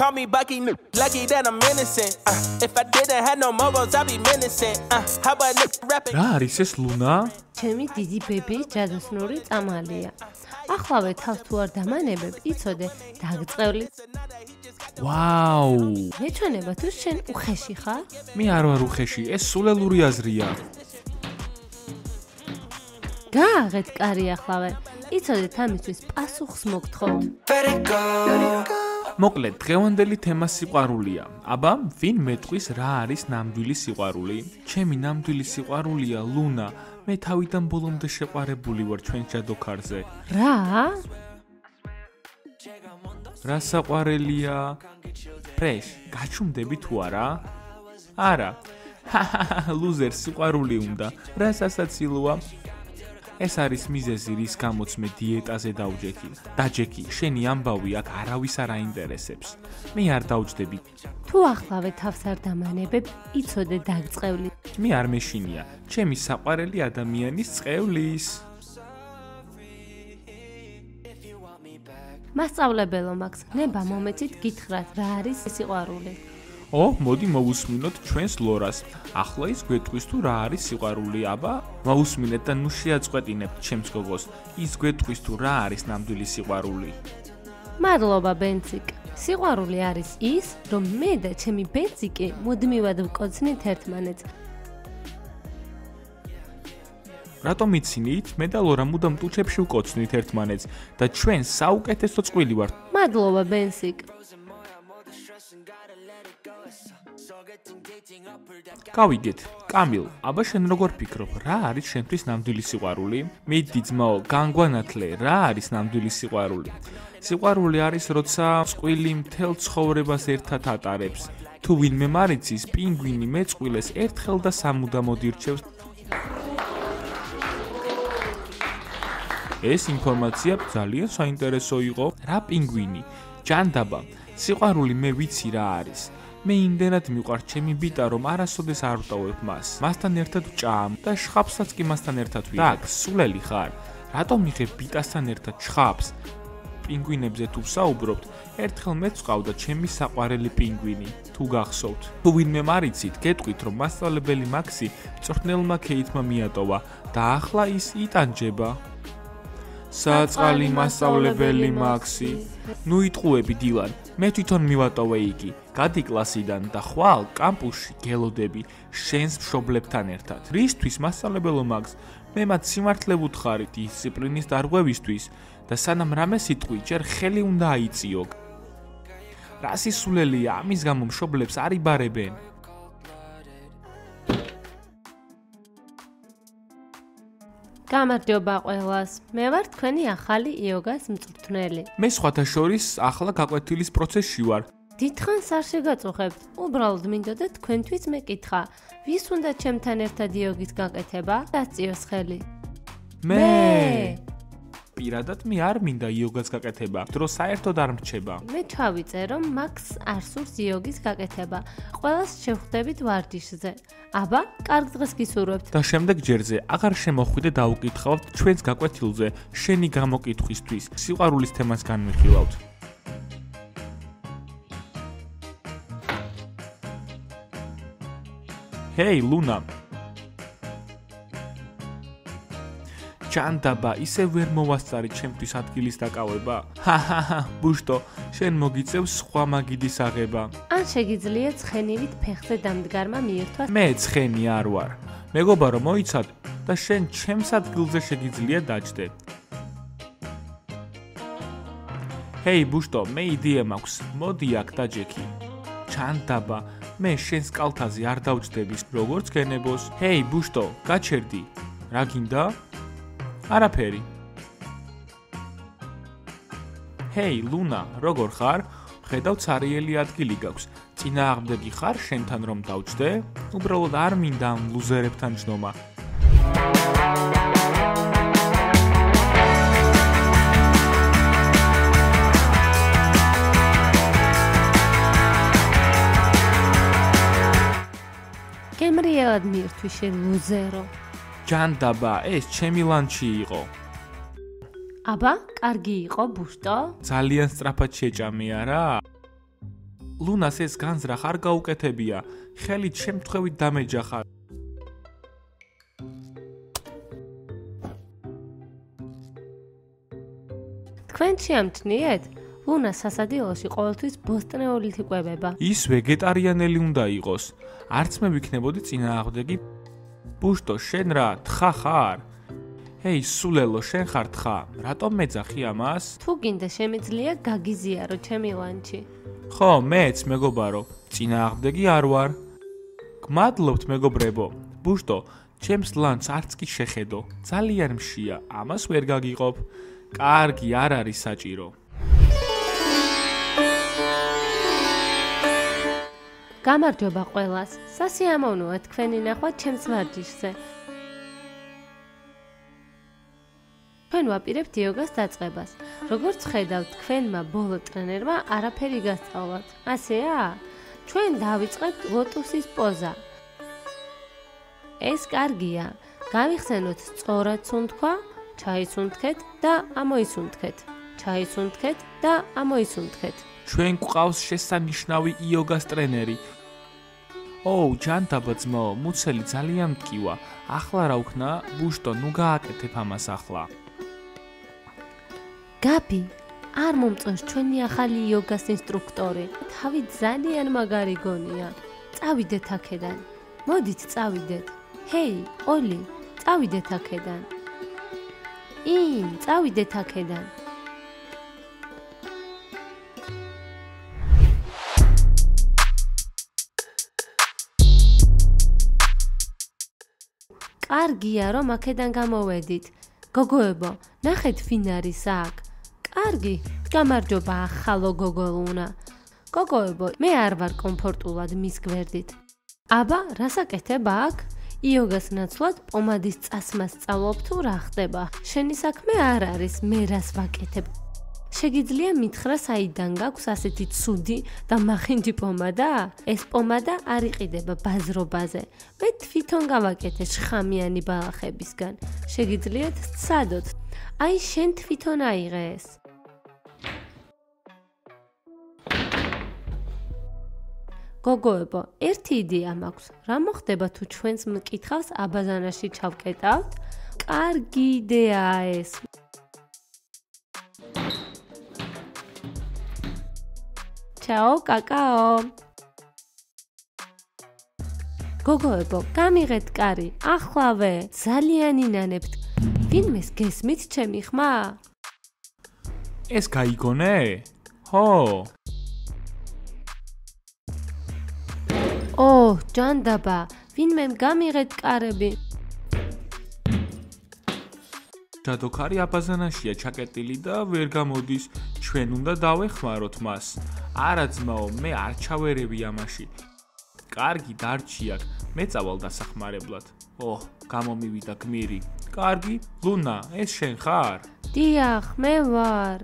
call me Bucky, lucky that I'm innocent. If I didn't have no morals, I'd be menacing. How about rapping? რა არის ეს ლუნა? ჩემი დიდი ბები ჯადოსნური წამალია. ახლავე თავს თუ არ დამანებებ, იცოდე, დაგწყევლი. ვაუ! მეჩვენება თუ შენ უხეში ხარ? მე არ ვარ უხეში, ეს სულელური აზრია. გააღეთ კარი ახლავე. იცოდეთ ამისთვის პასუხს მოგთხოვ. მოკლედ, დღევანდელი თემა სიყვარულია. აბა, ვინ მეტყვის რა არის ნამდვილი სიყვარული? ჩემი ნამდვილი სიყვარულია ლუნა. მე თავიდან ბოლომდე შეყვარებული ვარ ჩვენ ჯადოქარზე. რა? რა საყვარელია? ფრეშ, გაჩუმდები თუ არა? არა. ლუზერ სიყვარული უნდა. რა სასაცილოა? ეს არის მიზეზი, რის გამოც მე დიეტაზე დავჯექი. დაჯექი, შენი ამბავი აქ არავის არ აინტერესებს. მე არ დავჯდები. თუ ახლავე თავს არ დამანებებ, იცოდე დაგწყევლი. მე არ მეშინია, ჩემი საყვარელი ადამიანის წყევლის. მასწავლებელო მაქს, ნება მომეცით გითხრათ, რა არის სიყვარული. მოდი მოვუსმინოთ ჩვენს ლორას. ახლა ის გვეტყვის თუ რა არის სიყვარული, აბა, მოვუსმინეთ და ნუ შეაწყვეტინებთ ჩემს გოგოს. ის გვეტყვის თუ რა არის ნამდვილი სიყვარული. მადლობა, ბენციკ. სიყვარული არის ის, რომ მე და ჩემი ბენციკი მუდმივად ვკოცნით ერთმანეთს. რატომ იცინით? მე და ლორა მუდამ ტუჩებში ვკოცნით ერთმანეთს და ჩვენ საუკეთესო წყვილი ვართ. მადლობა, ბენციკ. გავიგეთ, კამილ, აბა შენ როგორ ფიქრობ, რა არის შენთვის ნამდვილი სიყვარული? მიდი ძმაო, განგვანათლე, რა არის ნამდვილი სიყვარული? სიყვარული არის, როცა წყვილი მთელ ცხოვრებას ერთად ატარებს. თუ ვინმე მარიცის, პინგვინი მეწყვილეს ერთხელ და სამუდამოდ ირჩევს. ეს ინფორმაცია ძალიან საინტერესო იყო. რა პინგვინი? ჯანდაბა, სიყვარული მე ვიცი რა არის. მე იმდენად მიყვარს ჩემი ბიტა, რომ არასოდეს არ ვტოვებ მას. მასთან ერთად ვჭამ და შხაპსაც კი მასთან ერთად ვიღებ. დაგ, სულელი ხარ? რატომ მიღებ ბიტასთან ერთად შხაპს? პინგვინებზე თუ ვსაუბრობთ, ერთხელ მეც ვყავდა ჩემი საყვარელი პინგვინი, თუ გახსოვთ. თუ ვინმე მარიცით, გეტყვით, რომ მასწავლებელი მაქსი მწვრთნელმა ქეითმა მიატოვა და ახლა ის იტანჯება. საწყალი მასწავლებელი მაქსი. ნუ იტყუები დილან, მე თვითონ მივატოვე იგი. გადი კლასიდან და ხვალ კამპუსში გელოდები შენს მშობლებთან ერთად. რისთვის მასწავლებელო მაგს? მე მათ სიმართლე ვუთხარი დისციპლინის დარღვევისთვის და სანამ რამეს იტყვი, ჯერ ხელი უნდა აიწიო. რა სისულელია, ამის გამო მშობლებს არ იბარებენ. გამარჯობა ყველას. მე ვარ თქვენი ახალი იოგას მწვრთნელი. მე სხვათა შორის ახლა გაკვეთილის პროცესში ვარ. დიდხანს არ შეგაწუხებთ. უბრალოდ მინდოდა თქვენთვის მეკითხა, ვის უნდა ჩემთან ერთად იოგის გაკეთება? დაწიოს ხელი. მე პირადად მე არ მინდა იოგას გაკეთება, დრო საერთოდ არ მრჩება. მე ჩავიწე, რომ მაქს არ სურს იოგის გაკეთება. ყველას შევხვდებით ვარჯიშზე. აბა, კარგ დღეს გისურვებთ. და შემდეგ ჯერზე აღარ შემოხვიდე დაუკითხავთ ჩვენს გაკვეთილზე შენი გამოკითხვისთვის. სიყვარულის თემას განვიხილავთ. ჰეი, ლუნა. ჯანდაბა, ისე ვერ მოვასწარი ჩემთვის ადგილის დაკავება? ჰაჰაჰა, ბუშტო, შენ მოგიწევს სხვა მაგიდის აღება. ან შეგიძლია ცხენივით ფეხზე დამდგარმა მიირთვა? მე ცხენი არ ვარ. მეგობარო, მოიცად და შენ ჩემს ადგილზე შეგიძლია დაჯდე. ჰეი, ბუშტო, მე იდეა მაქვს. მოდი აქ დაჯექი. ჯანდაბა, მე შენს კალთაზე არ დავჯდები, როგორც გენებოს. ჰეი, ბუშტო, გაჩერდი. რა გინდა? არაფერი. ჰეი, ლუნა, როგორ ხარ? ხედავ ცარიელი ადგილი გაქვს. წინააღმდეგი ხარ შენთან რომ დავჯდე? უბრალოდ არ მინდა ამ ლუზერებთან ჯდომა. გემრიელად მიირთვი შენ ლუზერო. ჯანდაბა, ეს ჩემი ლანჩი იყო. აბა, კარგი იყო, ბუშტო? ძალიან სწრაფად შეჭამია რა. ლუნას ეს განზრახ არ გაუკეთებია, ხელით შემთხვევით დამეჯახა. თქვენ შეამჩნიეთ? ლუნა სასადილოში ყოველთვის ბოსტნეულით იკვებება. ის ვეგეტარიანელი უნდა იყოს. არც მე ვიქნებოდი წინააღმდეგი. ბუშტო, შენ რა, თხა ხარ? ჰეი, სულელო, შენ ხარ თხა. რატომ მეძახი ამას? თუ გინდა შემიძლია გაგიზიარო ჩემი ლანჩი. ხო, მეც მეგობარო, წინააღმდეგი არ ვარ. გმადლობთ მეგობრებო. ბუშტო, ჩემს ლანჩს არც კი შეხედო. ძალიან მშია, ამას ვერ გაგიყოფ. კარგი, არ არის საჭირო. გამარჯობა ყველას. სასიამოვნოა თქვენი ნახვა ჩემს ვარჯიშზე. თქვენ ვაპირებთ იოგას დაწყებას. როგორც ხედავთ, თქვენმა ბოლო ტრენერმა არაფერი გასწავლათ. ასეა? ჩვენ დავიწყებთ ლოტუსის პოზა. ეს კარგია. გავიხსენოთ სწორად სუნთქვა, ჩაისუნთქეთ და ამოისუნთქეთ. ჩაისუნთქეთ და ამოისუნთქეთ. ჩვენ გვყავს შესანიშნავი იოგას ტრენერი. ოუ, ჯანტაბა ძმაო, მუცელი ძალიან მტკივა. ახლა რა ვქნა? ბუშტო, ნუ გააკეთებ ამას ახლა. გაბი, არ მომწონს ჩვენი ახალი იოგას ინსტრუქტორი. თავი ძალიან მაგარი გონია. წავიდეთ აქედან. მოდით წავიდეთ. ჰეი, ოლი, წავიდეთ აქედან. წავიდეთ აქედან. კარგია, რომ აქედან გამოვედით. გოგოებო, ნახეთ ვინ არის აქ. კარგი, გამარჯობა ახალო გოგო ლუნა. გოგოებო, მე არ ვარ კომფორტულად მის გვერდით. აბა, რას აკეთებ აქ? იოგას ნაცვლად პომადის წასმას სწავლობ თუ რა ხდება? შენი საქმე არ არის, მე რას ვაკეთებ. შეგიძლია მითხრა საიდან გაქვს ასეთი ცუდი და მახინჯი პომადა? ეს პომადა არ იყიდება ბაზრობაზე. მე თვითონ გავაკეთე შხამიანი ბალახებისგან. შეგიძლიათ სცადოთ. აი შენ თვითონ აიღე ეს. გოგოებო, ერთი იდეა მაქვს. რა მოხდება თუ ჩვენს მკითხავს აბაზანაში ჩავკეტავთ? კარგი იდეაა ეს. ჩაო, კაკაო. გოგოებო, გამიღეთ კარი, ახლავე, ძალიან ინანებთ. ვინმეს გესმით ჩემი ხმა? ეს გაიგონე? ხო. ჯანდაბა, ვინმემ გამიღეთ კარები. ჯადოქარი აბაზანაშია ჩაკეტილი და ვერ გამოდის. ჩვენ უნდა დავეხმაროთ მას. არა ძმაო, მე არ ჩავერევი ამაში. კარგი, დარჩი აქ. მე წავალ დასახმარებლად. გამომივიდა გმირი. კარგი, ლუნა, ეს შენ ხარ? დიახ, მე ვარ.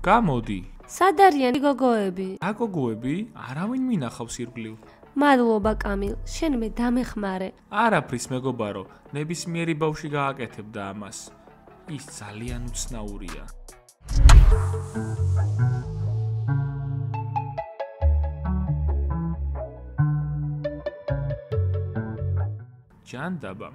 გამოდი. სად არიან გოგოები? რა გოგოები? არავინ მინახავს ირგვლივ. მადლობა კამილ, შენ მე დამეხმარე. არაფრის მეგობარო, ნებისმიერი ბავშვი გააკეთებდა ამას. ის ძალიან უცნაურია. ჯანდაბა,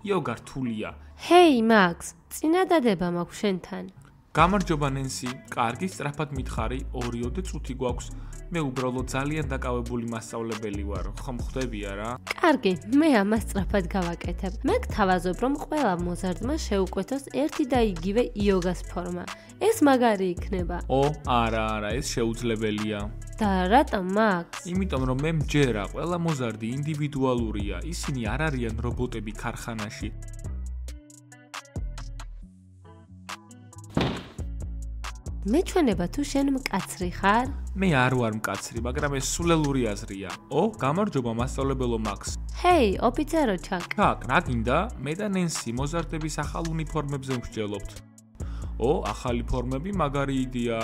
იოგა რთულია. ჰეი, მაქს, წინადადება მაქვს შენთან. გამარჯობა ნენსი, კარგი სწრაფად მითხარი, 2-ოდე წუთი გვაქვს. მე უბრალოდ ძალიან დაკავებული მასწავლებელი ვარ, ხომ ხვდებია რა? კარგი, მე ამას სწრაფად გავაკეთებ. მე გთავაზობ, რომ ყველა მოზარდმა შეუკვეთოს ერთი და იგივე იოგას ფორმა. ეს მაგარი იქნება. არა, ეს შეუძლებელია. და რატომ მაქს? იმიტომ რომ მე მჯერა, ყველა მოზარდი ინდივიდუალურია. ისინი არ არიან რობოტები ქარხანაში. მეჩვენება თუ შენ მკაცრი ხარ? მე არ ვარ მკაცრი, მაგრამ ეს სულელური აზრია. გამარჯობა მასწავლებელო მაქს. ჰეი, ოფიცერო ჩაკ. ჩაკ, რა გინდა? მე და ნენსი მოზარდების ახალ უნიფორმებზე ვსჯელობთ. ახალი ფორმები მაგარი იდეა.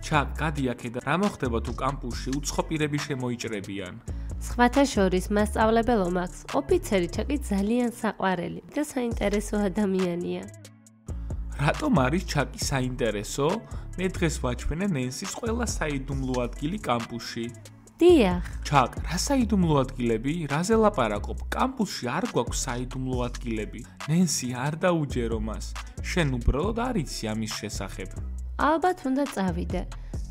ჩაკ, გადი აქედან. რა მოხდება თუ კამპუსში უცხო პირები შემოიჭრებიან? სხვათა შორის მასწავლებელო მაქს, ოფიცერი ჩაკი ძალიან საყვარელი და საინტერესო ადამიანია. რატომ არის ჩაკი საინტერესო? მე დღეს ვაჩვენე ნენსის ყველა საიდუმლო ადგილი კამპუსში. დიახ. ჩაკ, რა საიდუმლო ადგილები? რაზე ლაპარაკობ? კამპუსში არ გვაქვს საიდუმლო ადგილები. ნენსი არ დაუჯერო მას. შენ უბრალოდ არ იცი ამის შესახებ. ალბათ უნდა წავიდე.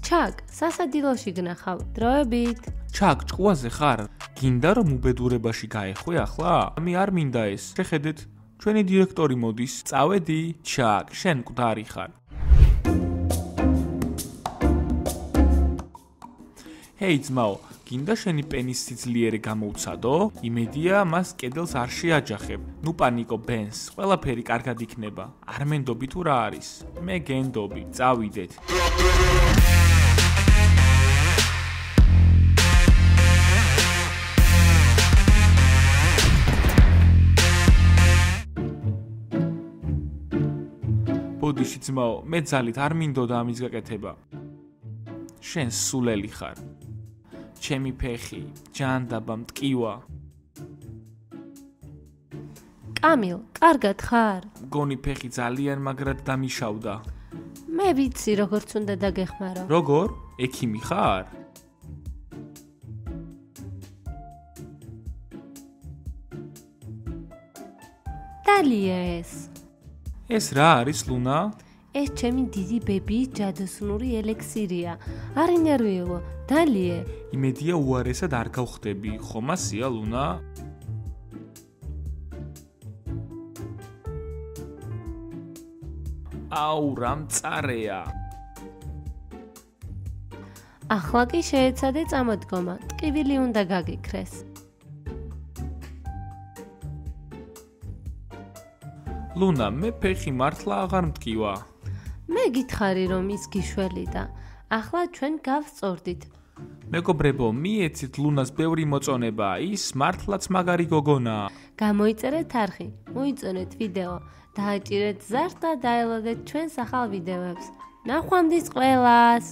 ჩაკ, სასადილოში გნახავ. დროებით. ჩაკ, ჭკუაზე ხარ? გინდა რომ უბედურებაში გაეხვე ახლა? მე არ მინდა ეს. შეხედეთ, ჩვენი დირექტორი მოდის. წავედი. ჩაკ, შენ მკვდარი ხარ. ჰეი ძმაო, გინდა შენი პენის სიძლიერე გამოვცადო? იმედია, მას კედელს არ შეაჯახებ. ნუ პანიკო ბენს, ყველაფერი კარგად იქნება. არ მენდობი თუ რა არის? მე გენდობი, წავიდეთ. ბოდიში ძმაო, მე ძალით არ მინდოდა ამის გაკეთება. შენ სულელი ხარ. ჩემი ფეხი, ჯანდაბა, მტკივა. კამილ, კარგად ხარ? მგონი ფეხი ძალიან მაგრად დამიშავდა. მე ვიცი როგორც უნდა დაგეხმარო. როგორ? ექიმი ხარ? დალია ეს. ეს რა არის, ლუნა? ეს ჩემი დიდი ბებიის ჯადოსნური ელექსირია. არ ინერვიულო, დალიე. იმედია უარესად არ გავხდები, ხომ ასია, ლუნა? აუ, რა მწარეა. ახლა კი შეეცადე წამოდგომა, ტკივილი უნდა გაგიქრეს. ლუნა, მე ფეხი მართლა აღარ მტკივა. მე გითხარი რომ ის გიშველი და ახლა ჩვენ გავსწორდით. მეგობრებო, მიეცით ლუნას ბევრი მოწონება, ის მართლაც მაგარი გოგონაა. გამოიწერეთ არხი, მოიწონეთ ვიდეო, დააჭირეთ ზარს და დაელოდეთ ჩვენს ახალ ვიდეოებს. ნახვამდის ყველას!